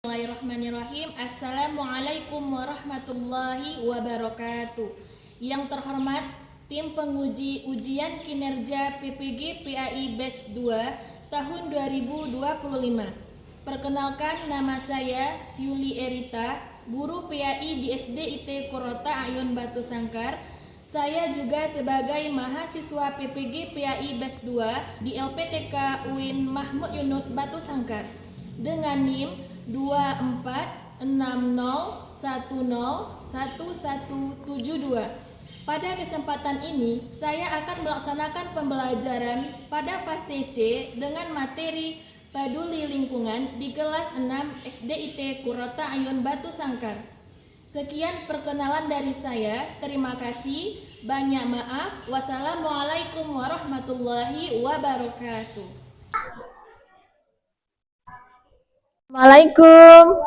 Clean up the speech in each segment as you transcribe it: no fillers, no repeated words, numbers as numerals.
Bismillahirrahmanirrahim. Assalamualaikum warahmatullahi wabarakatuh. Yang terhormat tim penguji ujian kinerja PPG PAI Batch 2 tahun 2025. Perkenalkan, nama saya Yuli Erita, guru PAI di SD IT Korota Ayun Batu Sangkar. Saya juga sebagai mahasiswa PPG PAI Batch 2 di LPTK UIN Mahmud Yunus Batu Sangkar dengan NIM 2460101172. Pada kesempatan ini, saya akan melaksanakan pembelajaran pada fase C dengan materi peduli lingkungan di kelas 6 SDIT Kurota Ayun Batu Sangkar. Sekian perkenalan dari saya. Terima kasih. Banyak maaf. Wassalamualaikum warahmatullahi wabarakatuh. Assalamualaikum.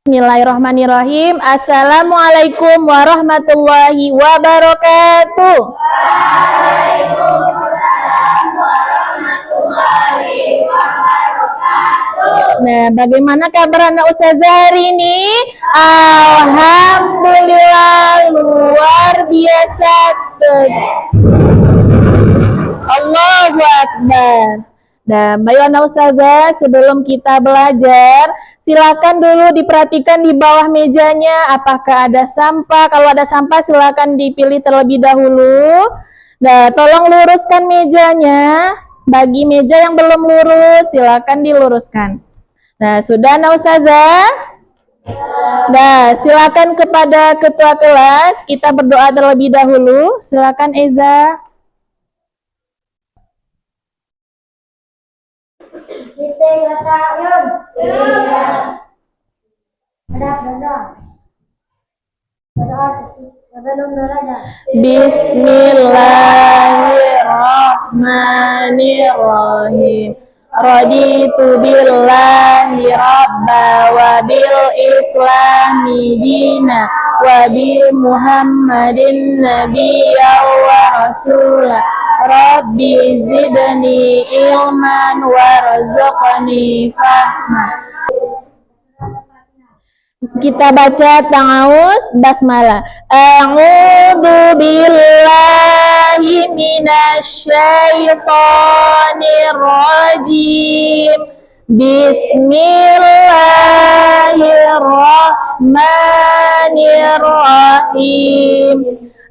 Bismillahirrahmanirrahim. Assalamualaikum warahmatullahi wabarakatuh. Waalaikumsalam warahmatullahi wabarakatuh. Nah, bagaimana kabar anak ustazah hari ini? Alhamdulillah, luar biasa. Allahu Akbar. Dan baiklah ustazah, sebelum kita belajar, silakan dulu diperhatikan di bawah mejanya apakah ada sampah. Kalau ada sampah silakan dipilih terlebih dahulu. Nah, tolong luruskan mejanya. Bagi meja yang belum lurus silakan diluruskan. Nah, sudah ustazah? Nah, silakan kepada ketua kelas kita berdoa terlebih dahulu. Silakan Eza. Bismillahirrahmanirrahim. Raditu billahi rabba wa bil islami dina wa bi muhammadin nabiyya wa rasulah. Rabbi zidni ilman warzuqni fahma. Kita baca ta'awuz basmalah. A'udzu billahi minasyaitonir rajim. Bismillahirrahmanirrahim.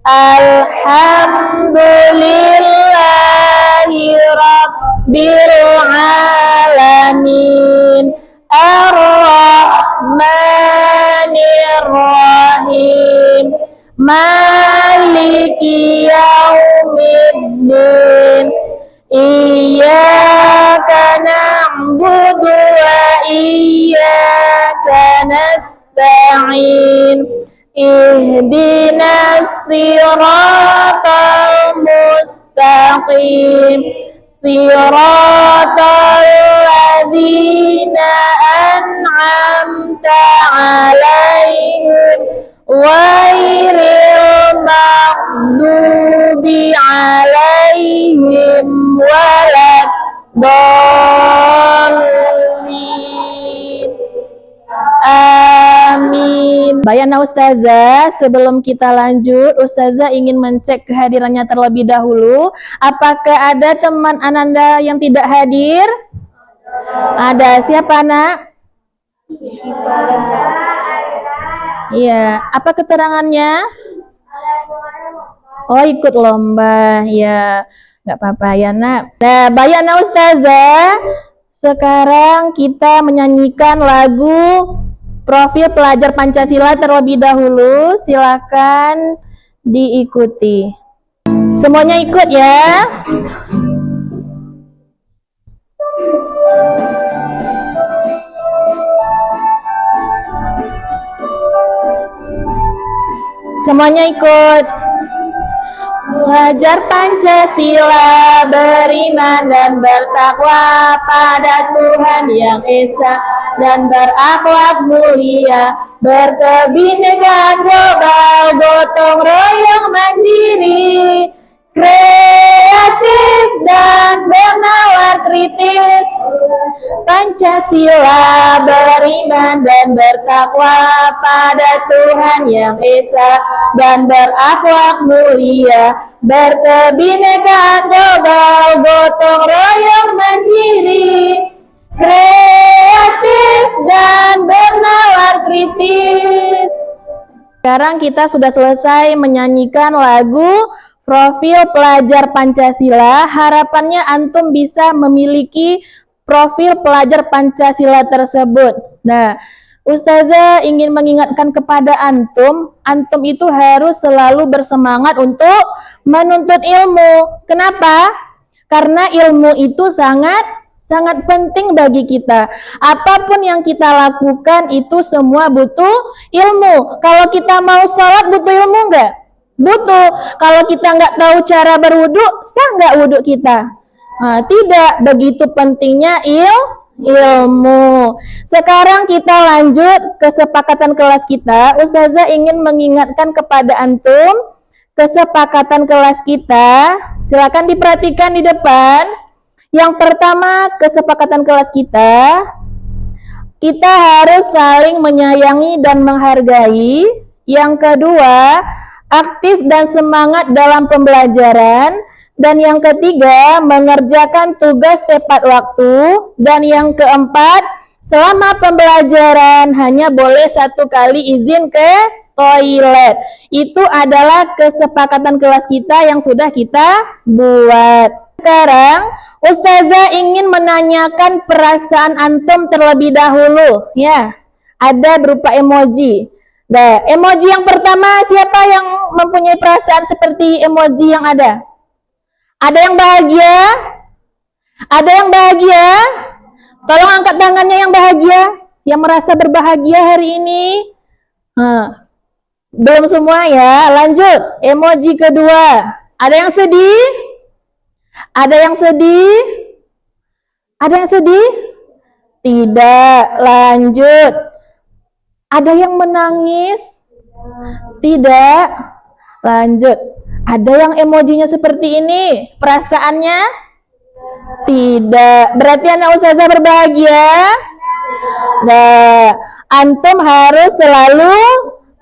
Alhamdulillahi rabbil alamin. Ar-Rahmanir-Rahim. Maliki yaumiddin. Iyyaka na'budu wa iyyaka nasta'in. Ihdinas siratal mustaqim. Siratal ladzina an'amta 'alaihim ghairil maghdubi 'alaihim waladdallin. Amin. Bayana ustazah, sebelum kita lanjut, ustazah ingin mencek kehadirannya terlebih dahulu. Apakah ada teman Ananda yang tidak hadir? Ada. Siapa, Nak? Iya. Apa keterangannya? Oh, ikut lomba. Ya, nggak apa-apa ya, Nak. Nah, bayana ustazah, sekarang kita menyanyikan lagu Profil Pelajar Pancasila terlebih dahulu. Silakan diikuti. Semuanya ikut ya. Semuanya ikut. Pelajar Pancasila beriman dan bertakwa pada Tuhan Yang Esa dan berakhlak mulia, berkebinekaan global, gotong royong mandiri, kreatif dan bernalar kritis. Pancasila beriman dan bertakwa pada Tuhan Yang Esa dan berakhlak mulia, berkebinekaan global, gotong royong mandiri, kreatif dan bernalar kritis. Sekarang kita sudah selesai menyanyikan lagu Profil Pelajar Pancasila. Harapannya antum bisa memiliki profil pelajar Pancasila tersebut. Nah, Ustazah ingin mengingatkan kepada antum itu harus selalu bersemangat untuk menuntut ilmu. Kenapa? Karena ilmu itu sangat penting bagi kita. Apapun yang kita lakukan itu semua butuh ilmu. Kalau kita mau sholat butuh ilmu enggak? Butuh. Kalau kita nggak tahu cara berwudu, sah nggak wudu kita? Nah, tidak. Begitu pentingnya ilmu. Sekarang kita lanjut kesepakatan kelas kita. Ustazah ingin mengingatkan kepada antum kesepakatan kelas kita. Silakan diperhatikan di depan. Yang pertama, kesepakatan kelas kita harus saling menyayangi dan menghargai. Yang kedua, aktif dan semangat dalam pembelajaran. Dan yang ketiga, mengerjakan tugas tepat waktu. Dan yang keempat, selama pembelajaran hanya boleh 1 kali izin ke toilet. Itu adalah kesepakatan kelas kita yang sudah kita buat. Sekarang Ustazah ingin menanyakan perasaan antum terlebih dahulu, ya. Ada berupa emoji. Nah, emoji yang pertama, siapa yang mempunyai perasaan seperti emoji yang ada? Ada yang bahagia? Ada yang bahagia? Tolong angkat tangannya yang bahagia, yang merasa berbahagia hari ini. Belum semua ya, lanjut. Emoji kedua. Ada yang sedih? Ada yang sedih? Ada yang sedih? Tidak. Lanjut. Ada yang menangis? Tidak. Lanjut. Ada yang emojinya seperti ini? Perasaannya? Tidak. Berarti anak ustazah berbahagia? Nah, antum harus selalu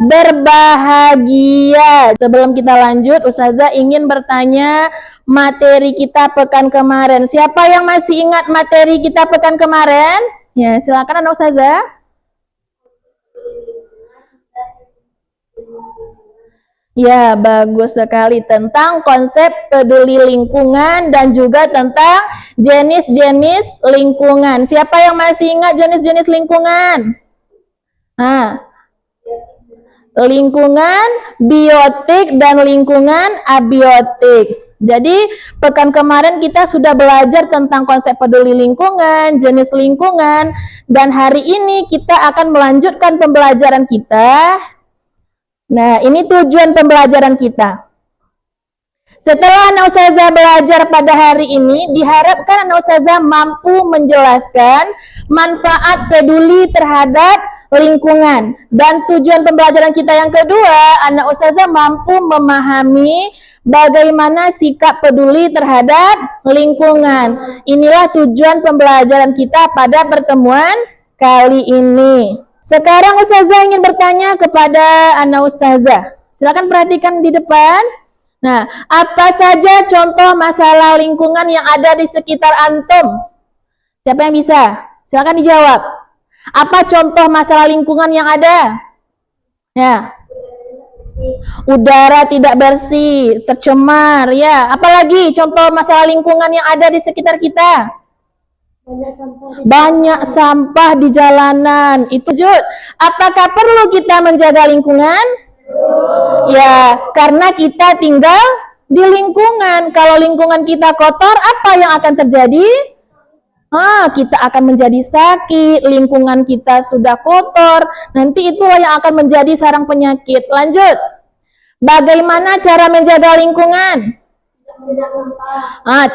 berbahagia. Sebelum kita lanjut, ustazah ingin bertanya materi kita pekan kemarin. Siapa yang masih ingat materi kita pekan kemarin? Ya, silakan anak ustazah. Ya, bagus sekali, tentang konsep peduli lingkungan dan juga tentang jenis-jenis lingkungan. Siapa yang masih ingat jenis-jenis lingkungan? Lingkungan biotik dan lingkungan abiotik. Jadi pekan kemarin kita sudah belajar tentang konsep peduli lingkungan, jenis lingkungan, dan hari ini kita akan melanjutkan pembelajaran kita. Nah, ini tujuan pembelajaran kita. Setelah anak ustazah belajar pada hari ini, diharapkan anak ustazah mampu menjelaskan manfaat peduli terhadap lingkungan. Dan tujuan pembelajaran kita yang kedua, anak ustazah mampu memahami bagaimana sikap peduli terhadap lingkungan. Inilah tujuan pembelajaran kita pada pertemuan kali ini. Sekarang ustazah ingin bertanya kepada anak ustazah. Silakan perhatikan di depan. Nah, apa saja contoh masalah lingkungan yang ada di sekitar antum? Siapa yang bisa? Silakan dijawab. Apa contoh masalah lingkungan yang ada? Ya. Udara tidak bersih, tercemar, ya. Apalagi contoh masalah lingkungan yang ada di sekitar kita? Banyak sampah di jalanan. Itu Jud. Apakah perlu kita menjaga lingkungan? Ya, karena kita tinggal di lingkungan. Kalau lingkungan kita kotor, apa yang akan terjadi? Kita akan menjadi sakit. Lingkungan kita sudah kotor, nanti itulah yang akan menjadi sarang penyakit. Lanjut. Bagaimana cara menjaga lingkungan?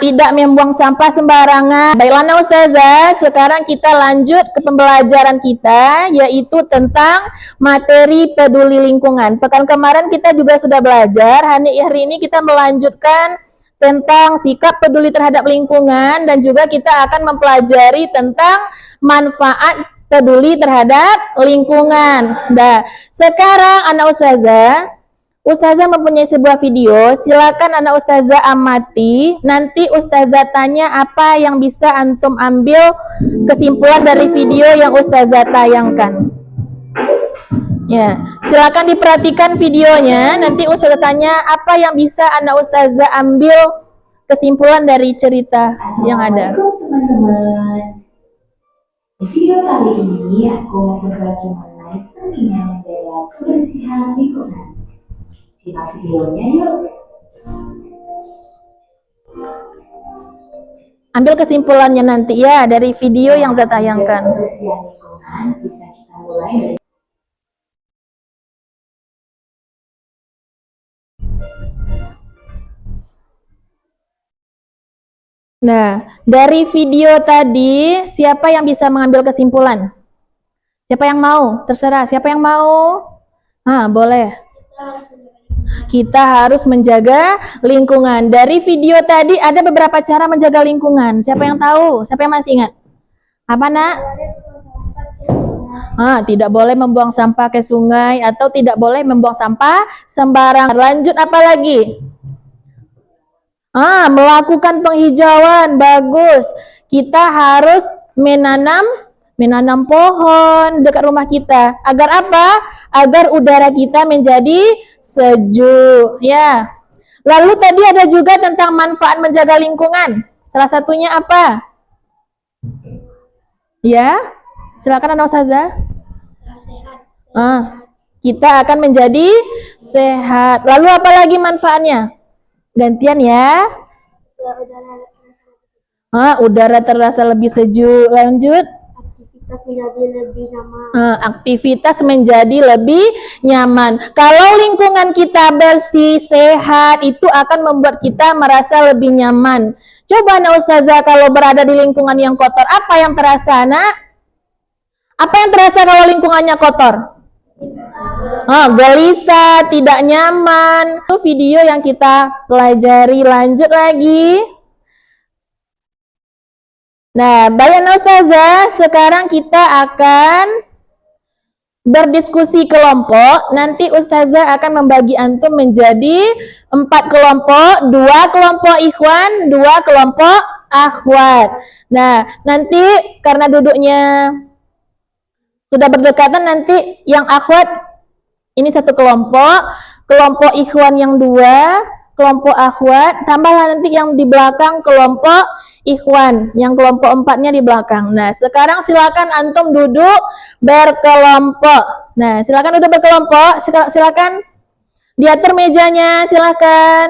Tidak membuang sampah sembarangan. Baiklah ustazah, sekarang kita lanjut ke pembelajaran kita, yaitu tentang materi peduli lingkungan. Pekan kemarin kita juga sudah belajar, hari ini kita melanjutkan tentang sikap peduli terhadap lingkungan, dan juga kita akan mempelajari tentang manfaat peduli terhadap lingkungan. Nah, sekarang anak Ustazah mempunyai sebuah video, silakan anak Ustazah amati, nanti Ustazah tanya apa yang bisa antum ambil kesimpulan dari video yang Ustazah tayangkan. Ya, silakan diperhatikan videonya, nanti Ustazah tanya apa yang bisa anak Ustazah ambil kesimpulan dari cerita yang ada. Teman-teman, di video kali ini aku mau berbagi mengenai pentingnya menjaga kebersihan lingkungan. Simak videonya yuk. Ambil kesimpulannya nanti ya dari video yang saya tayangkan. Kebersihan lingkungan bisa kita mulai dari Nah, dari video tadi, siapa yang bisa mengambil kesimpulan? Siapa yang mau? Terserah, siapa yang mau? Boleh. Kita harus menjaga lingkungan. Dari video tadi ada beberapa cara menjaga lingkungan. Siapa yang tahu? Siapa yang masih ingat? Apa, Nak? Tidak boleh membuang sampah ke sungai atau tidak boleh membuang sampah sembarang. Lanjut apa lagi? Melakukan penghijauan. Bagus. Kita harus menanam pohon dekat rumah kita. Agar apa? Agar udara kita menjadi sejuk, ya. Lalu tadi ada juga tentang manfaat menjaga lingkungan. Salah satunya apa? Ya, silakan anak Ustazah. Kita akan menjadi sehat. Lalu apa lagi manfaatnya? Gantian ya. Udara terasa lebih sejuk. Lanjut. Aktivitas menjadi lebih nyaman. Kalau lingkungan kita bersih, sehat, itu akan membuat kita merasa lebih nyaman. Coba anak Ustazah kalau berada di lingkungan yang kotor, apa yang terasa, Nak? Apa yang terasa kalau lingkungannya kotor? Gelisah, tidak nyaman. Itu video yang kita pelajari. Lanjut lagi. Nah, baik anak Ustazah, sekarang kita akan berdiskusi kelompok. Nanti Ustazah akan membagi antum menjadi 4 kelompok, 2 kelompok ikhwan, 2 kelompok akhwat. Nah, nanti karena duduknya sudah berdekatan, nanti yang akhwat ini 1 kelompok, kelompok ikhwan yang 2, kelompok akhwat, tambahlah nanti yang di belakang kelompok ikhwan, yang kelompok 4-nya di belakang. Nah, sekarang silakan antum duduk berkelompok. Nah, silakan duduk berkelompok, silakan diatur mejanya, silakan.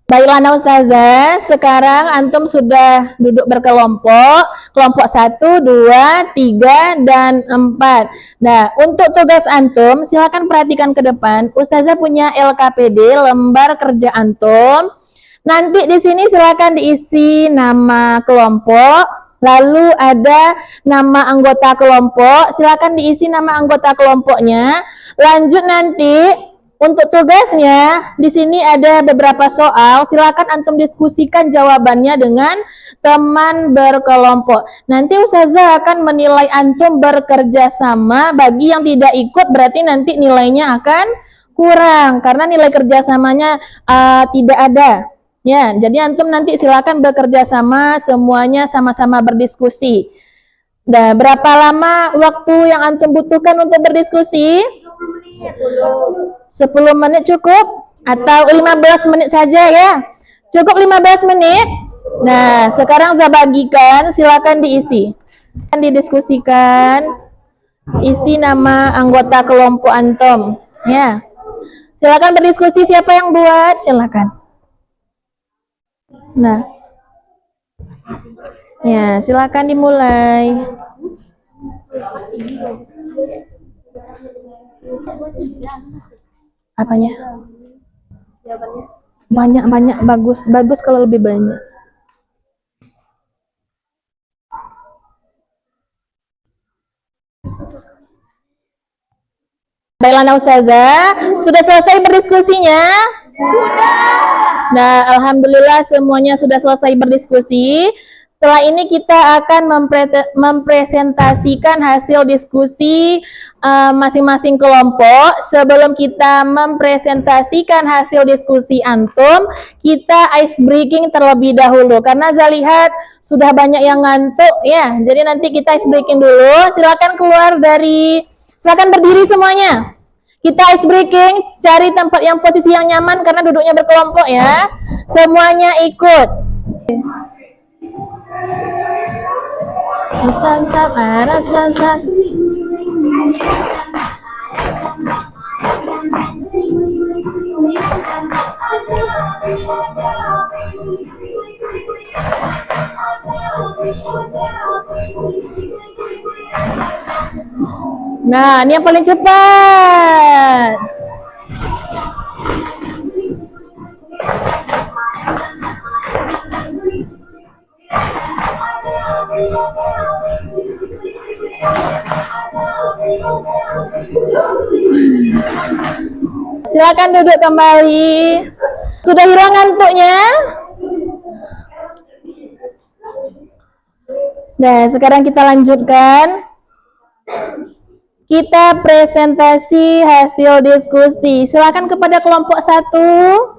Baiklah anak Ustazah, sekarang antum sudah duduk berkelompok, kelompok 1, 2, 3, dan 4. Nah, untuk tugas antum, silakan perhatikan ke depan. Ustazah punya LKPD, lembar kerja antum. Nanti di sini silakan diisi nama kelompok, lalu ada nama anggota kelompok, silakan diisi nama anggota kelompoknya. Lanjut nanti untuk tugasnya, di sini ada beberapa soal, silakan antum diskusikan jawabannya dengan teman berkelompok. Nanti Ustazah akan menilai antum bekerja sama, bagi yang tidak ikut berarti nanti nilainya akan kurang, karena nilai kerjasamanya tidak ada. Ya, jadi antum nanti silakan bekerja sama, semuanya sama-sama berdiskusi. Nah, berapa lama waktu yang antum butuhkan untuk berdiskusi? 10 menit cukup? Atau 15 menit saja ya? Cukup 15 menit? Nah, sekarang saya bagikan, silakan diisi. Didiskusikan, isi nama anggota kelompok antum. Ya, silakan berdiskusi, siapa yang buat? Silakan. Nah, ya, silakan dimulai. Apanya? Banyak, bagus kalau lebih banyak. Baiklah Ustazah, sudah selesai berdiskusinya? Nah, alhamdulillah semuanya sudah selesai berdiskusi. Setelah ini kita akan mempresentasikan hasil diskusi masing-masing kelompok. Sebelum kita mempresentasikan hasil diskusi antum, kita ice breaking terlebih dahulu. Karena saya lihat sudah banyak yang ngantuk ya. Jadi nanti kita ice breaking dulu. Silakan berdiri semuanya. Kita ice breaking, cari tempat yang posisi yang nyaman karena duduknya berkelompok ya. Semuanya ikut. Nah, ini yang paling cepat. Silakan duduk kembali. Sudah hilang ngantuknya? Nah, sekarang kita lanjutkan. Kita presentasi hasil diskusi. Silakan kepada kelompok 1.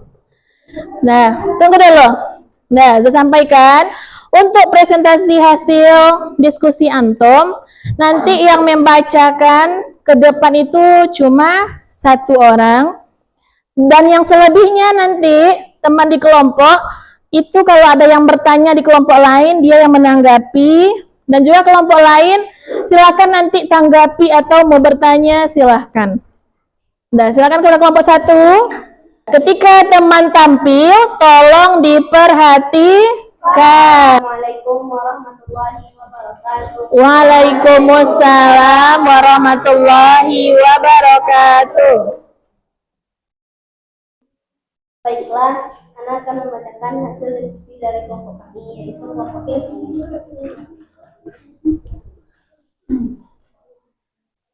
Nah, tunggu dulu. Nah, saya sampaikan untuk presentasi hasil diskusi antum, nanti yang membacakan ke depan itu cuma 1 orang, dan yang selebihnya nanti teman di kelompok itu kalau ada yang bertanya di kelompok lain, dia yang menanggapi, dan juga kelompok lain silakan nanti tanggapi atau mau bertanya silahkan. Nah, silakan kepada kelompok 1. Ketika teman tampil, tolong diperhatikan. Assalamualaikum warahmatullahi wabarakatuh. Waalaikumsalam warahmatullahi wabarakatuh. Baiklah, Ana akan membacakan hasil diskusi dari kelompok kami, yaitu kelompok ini.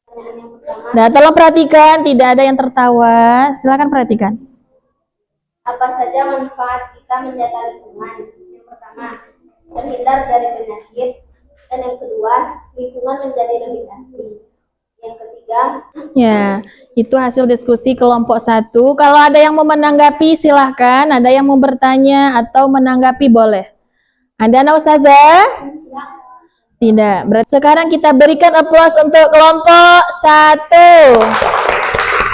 Pertanyaan yang pertama, Nah, tolong perhatikan, tidak ada yang tertawa. Silakan perhatikan. apa saja manfaat kita menjaga lingkungan? Yang pertama, terhindar dari penyakit, dan yang kedua, lingkungan menjadi lebih asri. Yang ketiga, Ya, itu hasil diskusi kelompok 1. Kalau ada yang mau menanggapi silahkan, ada yang mau bertanya atau menanggapi boleh. Ada anak ustazah? Tidak. Berarti sekarang kita berikan aplaus untuk kelompok 1.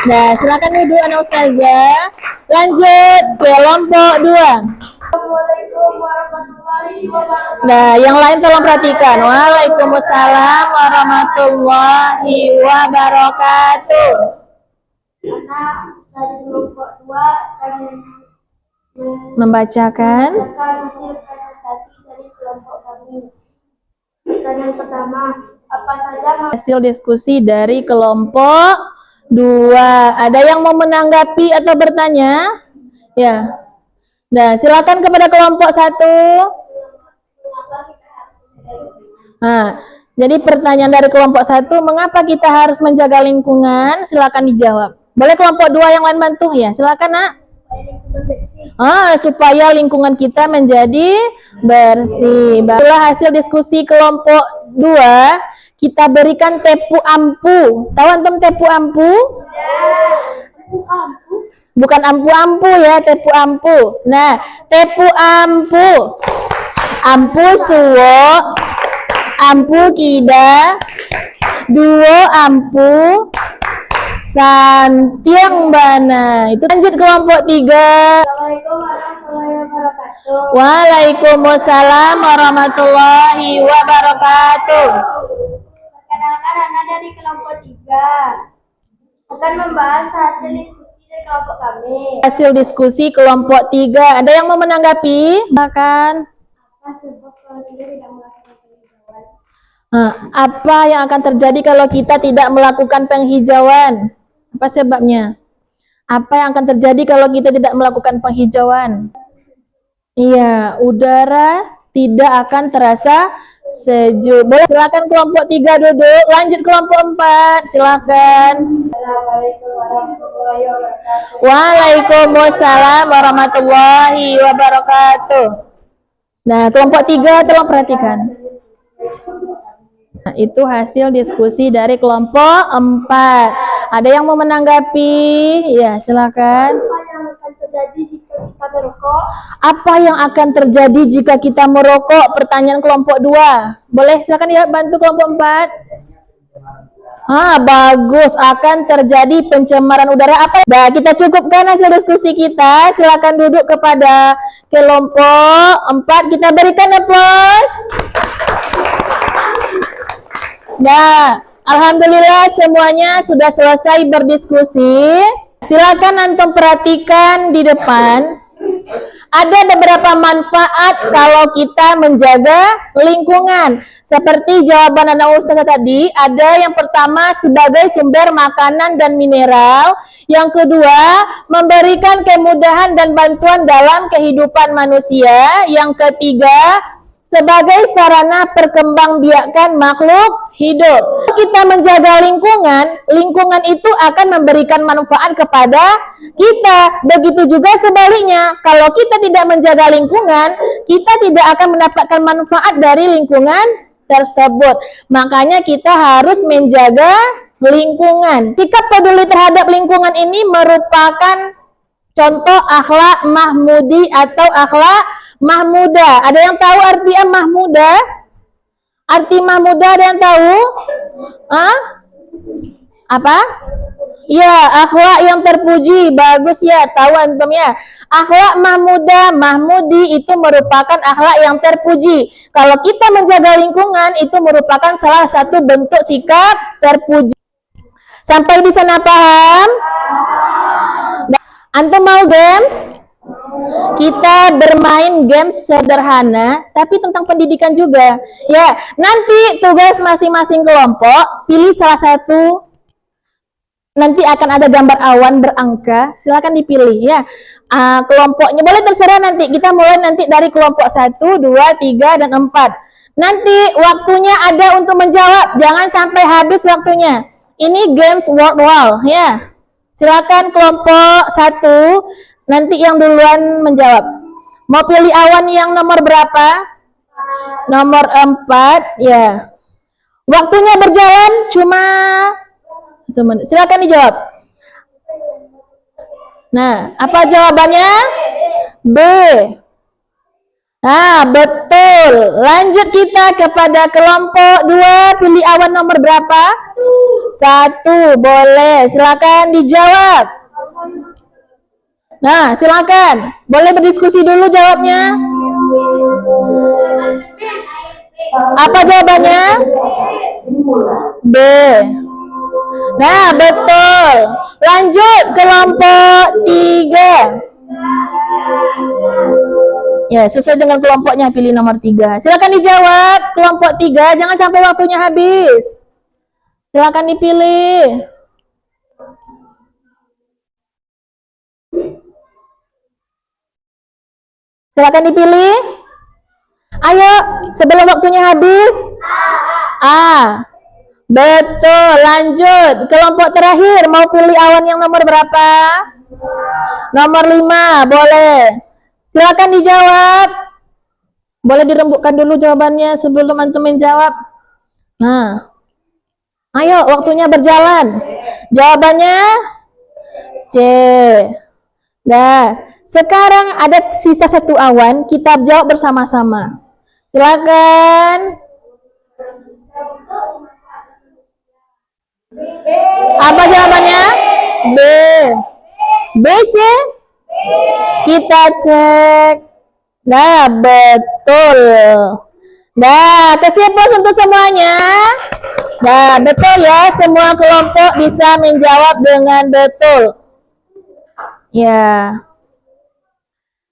Nah, silakan duduk anak ustazah. Lanjut kelompok 2. Assalamualaikum warahmatullahi wabarakatuh. Nah, yang lain tolong perhatikan. Waalaikumsalam warahmatullahi wabarakatuh. Ana dari kelompok 2 akan Membacakan. membacakan hasil presentasi dari kelompok kami. Pertanyaan pertama, apa saja Hasil diskusi dari kelompok 2. Ada yang mau menanggapi atau bertanya? Ya. Nah, silakan kepada kelompok 1. Nah, jadi pertanyaan dari kelompok 1, mengapa kita harus menjaga lingkungan? Silakan dijawab. Boleh kelompok 2 yang lain bantu ya? Silakan, Nak. Supaya lingkungan kita menjadi bersih. Barulah hasil diskusi kelompok 2, kita berikan tepu ampu. Tahu antum tepu ampu? Bukan ampu-ampu ya, tepu ampu. Nah, tepu ampu. Ampu suwo, ampu kida, duo ampu, santiang bana. Itu lanjut kelompok 3. Assalamualaikum warahmatullahi wabarakatuh. Waalaikumsalam warahmatullahi wabarakatuh. Perkenalkan, Ana dari kelompok 3 akan membahas hasil diskusi dari kelompok kami. Hasil diskusi kelompok 3. Ada yang mau menanggapi? Silakan. Apa sebab kalau tidak melakukan penghijauan? Apa yang akan terjadi kalau kita tidak melakukan penghijauan? Apa sebabnya? Apa yang akan terjadi kalau kita tidak melakukan penghijauan? Iya, udara tidak akan terasa sejuk. Boleh, silakan kelompok 3 duduk. Lanjut kelompok 4, silakan. Assalamualaikum Waalaikumsalam warahmatullahi wabarakatuh. Nah, kelompok 3 tolong perhatikan. Nah, itu hasil diskusi dari kelompok 4. Ada yang mau menanggapi? Ya, silakan. Apa yang akan terjadi jika kita merokok? Pertanyaan kelompok 2. Boleh silakan ya bantu kelompok 4. Bagus, akan terjadi pencemaran udara. Apa? Nah, kita cukupkan hasil diskusi kita. Silakan duduk kepada kelompok 4. Kita berikan aplaus. Nah, alhamdulillah semuanya sudah selesai berdiskusi. Silakan antum perhatikan di depan. Ada beberapa manfaat kalau kita menjaga lingkungan. Seperti jawaban anak ustazah tadi, ada yang pertama sebagai sumber makanan dan mineral. Yang kedua, memberikan kemudahan dan bantuan dalam kehidupan manusia. Yang ketiga, sebagai sarana perkembangbiakan makhluk hidup. Kita menjaga lingkungan, lingkungan itu akan memberikan manfaat kepada kita. Begitu juga sebaliknya, kalau kita tidak menjaga lingkungan, kita tidak akan mendapatkan manfaat dari lingkungan tersebut. Makanya kita harus menjaga lingkungan. Sikap peduli terhadap lingkungan ini merupakan contoh akhlak Mahmudi atau akhlak Mahmuda. Ada yang tahu arti Mahmuda? Arti Mahmuda ada yang tahu? Apa? Ya, akhlak yang terpuji. Bagus ya, tahu antum ya. Akhlak Mahmuda, Mahmudi itu merupakan akhlak yang terpuji. Kalau kita menjaga lingkungan itu merupakan salah satu bentuk sikap terpuji. Sampai di sana paham? Antum mau games? Kita bermain games sederhana, tapi tentang pendidikan juga. Ya, nanti tugas masing-masing kelompok, pilih salah satu. Nanti akan ada gambar awan berangka, silakan dipilih ya. Kelompoknya boleh terserah nanti. Kita mulai nanti dari kelompok 1, 2, 3, dan 4. Nanti waktunya ada untuk menjawab, jangan sampai habis waktunya. Ini games world wall ya. Silakan kelompok 1. Nanti yang duluan menjawab. Mau pilih awan yang nomor berapa? Nomor 4, ya. Waktunya berjalan cuma 1 menit. Silakan dijawab. Nah, apa jawabannya? B. Nah, betul. Lanjut kita kepada kelompok 2. Pilih awan nomor berapa? 1. Boleh. Silakan dijawab. Nah, silakan. Boleh berdiskusi dulu jawabnya. Apa jawabannya? B. Nah, betul. Lanjut kelompok 3. Ya, sesuai dengan kelompoknya pilih nomor 3. Silakan dijawab kelompok 3, jangan sampai waktunya habis. Silakan dipilih. Silakan dipilih. Ayo, sebelum waktunya habis. A. Betul, lanjut. Kelompok terakhir, mau pilih awan yang nomor berapa? Nomor 5, boleh. Silakan dijawab. Boleh dirembukkan dulu jawabannya sebelum antum menjawab. Nah. Ayo, waktunya berjalan. Jawabannya C. Nah, sekarang ada sisa 1 awan, kita jawab bersama-sama. Silakan. Apa jawabannya? B. B, C? Kita cek. Nah, betul. Nah, kasih aplaus untuk semuanya. Nah, betul ya, semua kelompok bisa menjawab dengan betul. Ya.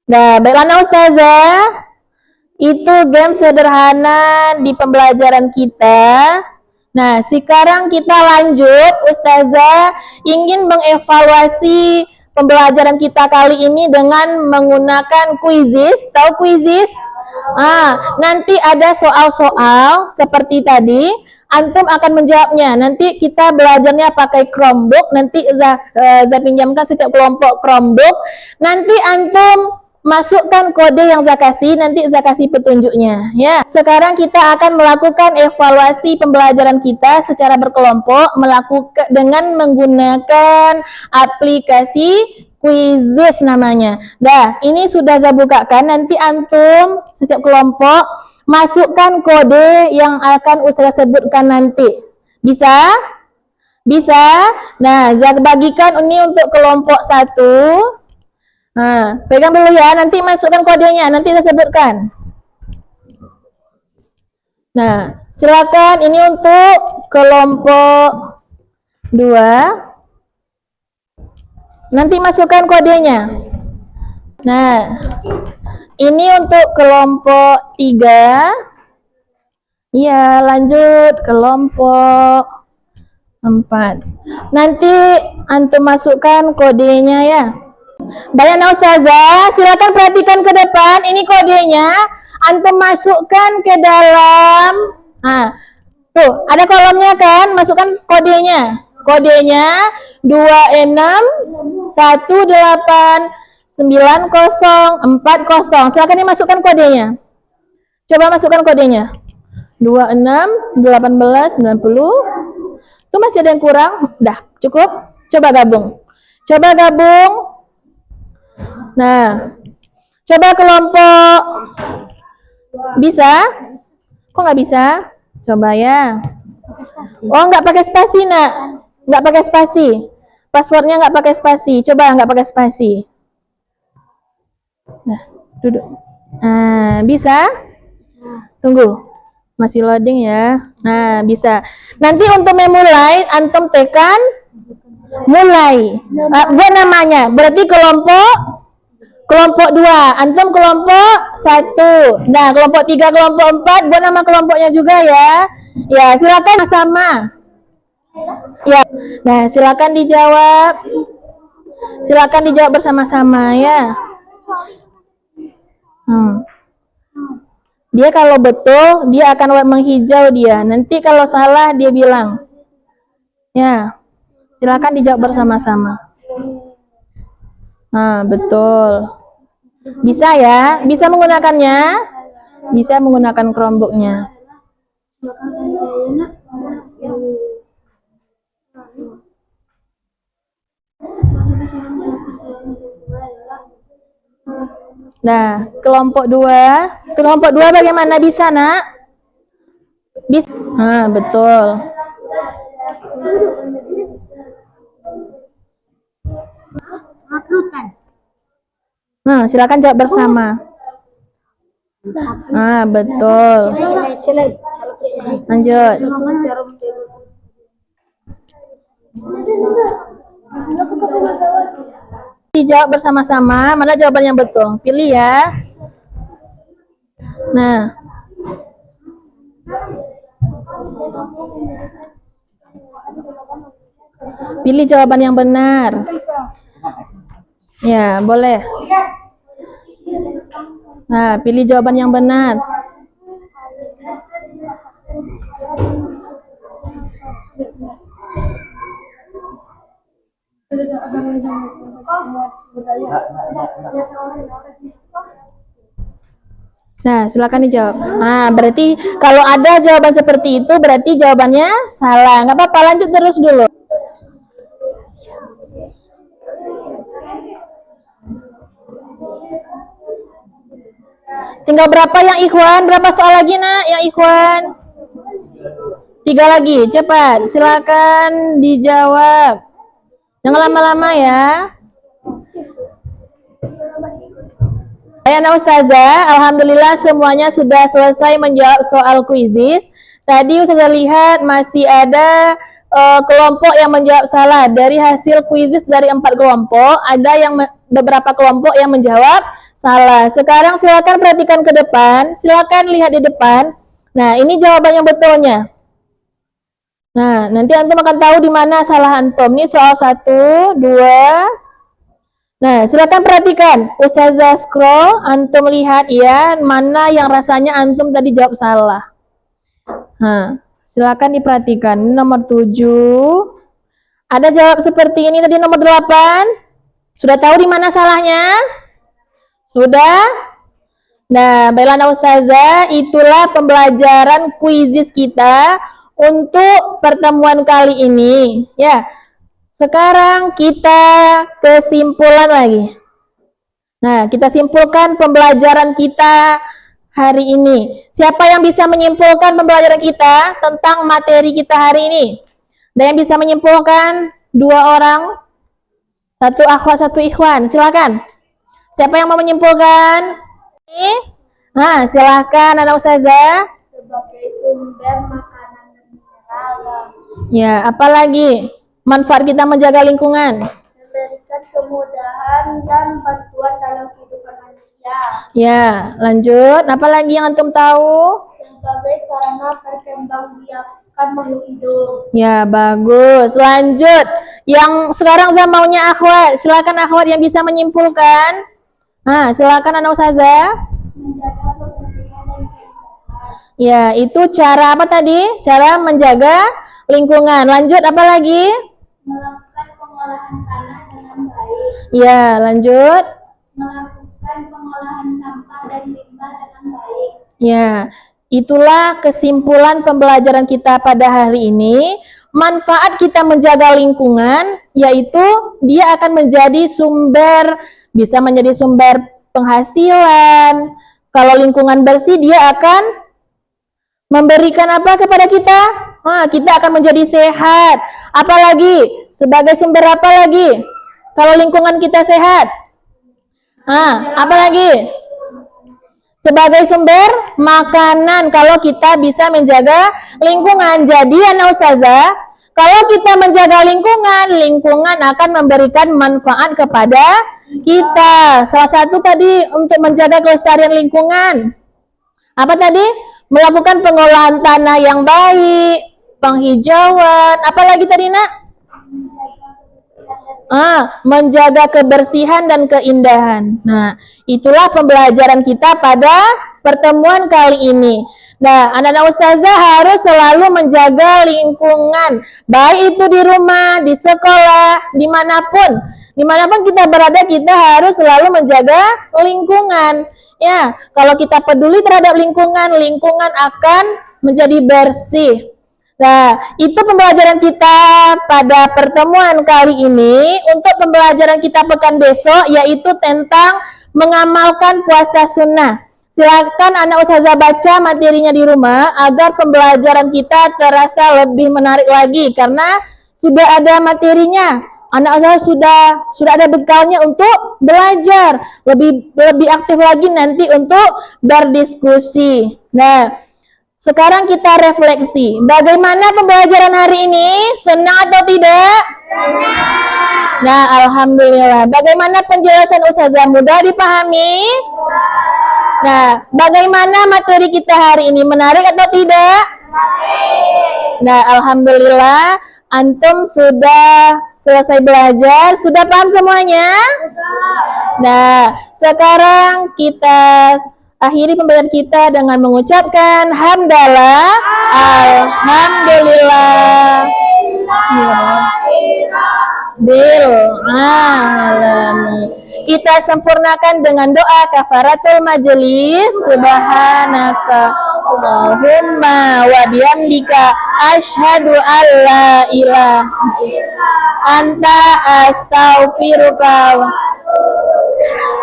Nah, baiklah ustazah. Itu game sederhana di pembelajaran kita. Nah, sekarang kita lanjut. Ustazah ingin mengevaluasi pembelajaran kita kali ini dengan menggunakan kuisis. Tahu kuisis? Nanti ada soal-soal seperti tadi. antum akan menjawabnya. Nanti kita belajarnya pakai Chromebook, nanti Za pinjamkan setiap kelompok Chromebook. Nanti antum masukkan kode yang Za kasih, nanti Za kasih petunjuknya. Ya, sekarang kita akan melakukan evaluasi pembelajaran kita secara berkelompok dengan menggunakan aplikasi Quizizz namanya. Dah, ini sudah Za bukakan. Nanti antum setiap kelompok masukkan kode yang akan Ustaz sebutkan nanti. Bisa? Bisa? Nah, Za bagikan ini untuk kelompok 1. Nah, pegang dulu ya, nanti masukkan kodenya, nanti saya sebutkan. Nah, silakan ini untuk kelompok 2. Nanti masukkan kodenya. Nah, ini untuk kelompok 3. Iya, lanjut kelompok 4. Nanti antum masukkan kodenya ya. Bayana Ustazah, silakan perhatikan ke depan. Ini kodenya. Antum masukkan ke dalam. Nah, tuh ada kolomnya kan? Masukkan kodenya. Kodenya 26189040. Silakan dimasukkan kodenya. Coba masukkan kodenya. 261890. Tuh masih ada yang kurang? Dah, cukup. Coba gabung. Coba gabung. Nah, coba kelompok. Bisa? Kok nggak bisa? Coba ya. Oh, nggak pakai spasi, nak. Nggak pakai spasi. Passwordnya nggak pakai spasi. Coba nggak pakai spasi. Nah, duduk. Nah, bisa? Tunggu. Masih loading ya. Nah, bisa. Nanti untuk memulai, antum tekan mulai. Buat namanya. Berarti kelompok 2, antum kelompok 1. Nah, kelompok 3, kelompok 4, buat nama kelompoknya juga ya. Ya, silakan sama. Ya. Nah, silakan dijawab. Silakan dijawab bersama-sama ya. Dia kalau betul, dia akan menghijau dia. Nanti kalau salah, dia bilang. Ya. Silakan dijawab bersama-sama. Nah, betul. Bisa ya? Bisa menggunakannya? Bisa menggunakan Chromebook-nya. Nah, kelompok 2. Kelompok 2 bagaimana? Bisa, nak? Bisa. Nah, betul. Nah, silakan jawab bersama. Ah, betul. Lanjut. Dijawab bersama-sama. Mana jawaban yang betul? Pilih ya. Nah. Pilih jawaban yang benar. Ya, boleh. Nah, pilih jawaban yang benar. Nah, silakan dijawab. Nah, berarti kalau ada jawaban seperti itu, berarti jawabannya salah. Nggak apa-apa, lanjut terus dulu. Tinggal berapa yang ikhwan? Berapa soal lagi, nak? Yang ikhwan? 3 lagi, cepat. Silakan dijawab. Jangan lama-lama ya. Ayana Ustazah, alhamdulillah semuanya sudah selesai menjawab soal Quizizz. Tadi Ustazah lihat masih ada kelompok yang menjawab salah. Dari hasil Quizizz dari 4 kelompok, ada yang beberapa kelompok yang menjawab salah. Sekarang silakan perhatikan ke depan, silakan lihat di depan. Nah, ini jawaban yang betulnya. Nah, nanti antum akan tahu di mana salah antum. Ini soal 1, 2. Nah, silakan perhatikan. Ustazah scroll, antum lihat ya, mana yang rasanya antum tadi jawab salah. Nah, Silakan diperhatikan. Nomor 7. Ada jawab seperti ini tadi nomor 8. Sudah tahu di mana salahnya? Sudah? Nah, baiklah Ustazah, itulah pembelajaran kuisis kita untuk pertemuan kali ini. Ya, sekarang kita kesimpulan lagi. Nah, kita simpulkan pembelajaran kita hari ini. Siapa yang bisa menyimpulkan pembelajaran kita tentang materi kita hari ini? Dan yang bisa menyimpulkan 2 orang, 1 akhwat, 1 ikhwan. Silakan. Siapa yang mau menyimpulkan? Nah, silakan Anak Ustazah. Sebagai sumber makanan dan mineral, Ya, apalagi manfaat kita menjaga lingkungan? memberikan kemudahan dan bantuan dalam kehidupan manusia, Ya, lanjut. Apalagi yang antum tahu? sebagai sarana perkembangbiakan makhluk hidup. Ya, bagus. Lanjut. Yang sekarang saya maunya akhwat. Silakan akhwat yang bisa menyimpulkan. Nah, silakan Anak Ustazah. Menjaga kebersihan dan keindahan, Ya, itu cara apa tadi? Cara menjaga lingkungan. Lanjut, apa lagi? melakukan pengolahan tanah dengan baik, Ya, lanjut. melakukan pengolahan sampah dan limbah dengan baik. Ya, itulah kesimpulan pembelajaran kita pada hari ini. Manfaat kita menjaga lingkungan, yaitu dia akan menjadi sumber, bisa menjadi sumber penghasilan. Kalau lingkungan bersih, dia akan memberikan apa kepada kita? Kita akan menjadi sehat. Apalagi? Sebagai sumber apa lagi? Kalau lingkungan kita sehat? Apalagi? Sebagai sumber makanan kalau kita bisa menjaga lingkungan. Jadi Anak Ustazah, kalau kita menjaga lingkungan, lingkungan akan memberikan manfaat kepada kita. Salah satu tadi untuk menjaga kelestarian lingkungan. Apa tadi? Melakukan pengolahan tanah yang baik, penghijauan. Apalagi tadi Nak? Menjaga kebersihan dan keindahan. Nah, itulah pembelajaran kita pada pertemuan kali ini. Nah, anak-anak Ustazah harus selalu menjaga lingkungan, baik itu di rumah, di sekolah, dimanapun kita berada, kita harus selalu menjaga lingkungan. Ya, kalau kita peduli terhadap lingkungan, lingkungan akan menjadi bersih. Nah, itu pembelajaran kita pada pertemuan kali ini. Untuk pembelajaran kita pekan besok, yaitu tentang mengamalkan puasa sunnah. Silakan anak Ustazah baca materinya di rumah, agar pembelajaran kita terasa lebih menarik lagi, karena sudah ada materinya. Anak Ustazah sudah ada bekalnya untuk belajar, lebih aktif lagi nanti untuk berdiskusi. Nah, sekarang kita refleksi. Bagaimana pembelajaran hari ini? Senang atau tidak? Senang. Nah, alhamdulillah. Bagaimana penjelasan Ustazah, mudah dipahami? Nah, bagaimana materi kita hari ini? Menarik atau tidak? Nah, alhamdulillah. Antum sudah selesai belajar? Sudah paham semuanya? Nah, sekarang kita akhiri pembelajaran kita dengan mengucapkan hamdalah, alhamdulillah, bil alamin. Kita sempurnakan dengan doa kafaratul majelis. Subhanaka Allahumma wa bihamdika asyhadu an la ilaha illa anta astaghfiruka.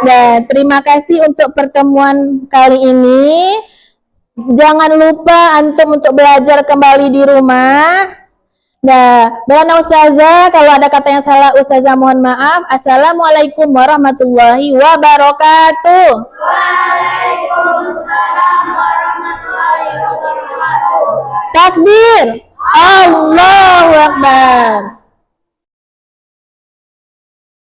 Nah, terima kasih untuk pertemuan kali ini. Jangan lupa antum untuk belajar kembali di rumah. Nah, Bana Ustazah, kalau ada kata yang salah Ustazah mohon maaf. Assalamualaikum warahmatullahi wabarakatuh. Waalaikumsalam warahmatullahi wabarakatuh. Takbir. Allahu Akbar.